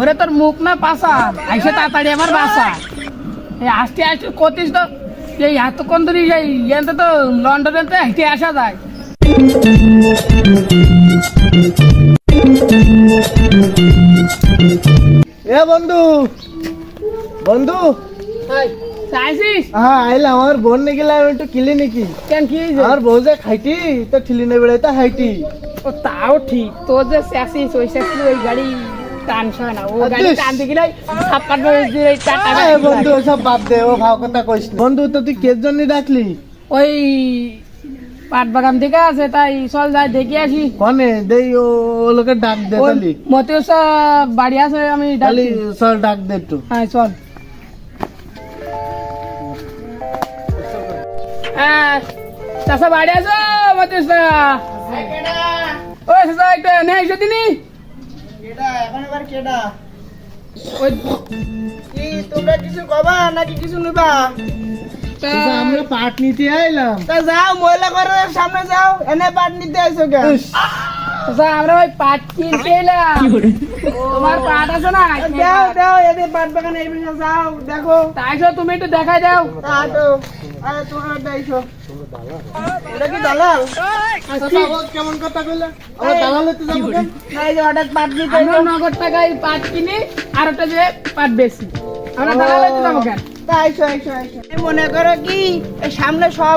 ওরে তোর মুখ না পাশা আইসে তাড়াতাড়ি আমার বাসা এই আসতে আসতে কতিস তো এই এতক্ষণ ধরে এই এনতে তো লন্ডনেতে হেঁটে আসা যায় এ বন্ধু বন্ধু চাইছিস হ্যাঁ আইলাম আমার বোন নিয়ে গেলাম একটু ক্লিনিকি কেন কি আমার বউ যে খাইটি তো ঠিলিনে বেড়াইতে হাইটি ও তাও ঠিক তোর যে শেষিস ওই শেষ ওই গাড়ি টান হয় না ও গাড়ি টান দিয়ে গেলে সাপ কাটবে বন্ধু ওসব বাদ দে ও ভাও কথা কইস না। বন্ধু তো তুই কের জন্য ডাকলি ওই পাট বাগান থেকে আছে তাই চল যাই দেখে আসি কনে দেই ও লোকে ডাক দে তালি মতিও বাড়ি আছে আমি তালি ডাকি চল ডাক দে একটু হ্যাঁ চল হ্যাঁ চাষা বাড়ি আছো মতিও ও চাষা একটা নেই এসে দিনি ওই কি তোমরা কিছু কবা নাকি কিছু নিবা? আমরা পাট নিতে আইলাম তা যাও মহিলা ঘরের সামনে যাও, এনে পাট নিতে আইছো কেন? চাষা আমরা ওই পাট কিনতে এলাম তোমার পাট আছে না দাও দাও এদের পাট বাগানে এই বিষয়ে যাও দেখো। তাই তো তুমি একটু দেখাই দাও তো আরে তোমরা দাইছো এটা কি দালাল? কেমন কথা কইলা আমরা দালালে তো যাবো কেন? না এই যে হঠাৎ পাট নিতে আমরা নগদ টাকায় পাট কিনি আর ওটা যে পাট বেশি আমরা দালালে যাবো কেন তা আইছো আইছো আইছো এই মনে করো কি এই সামনে সব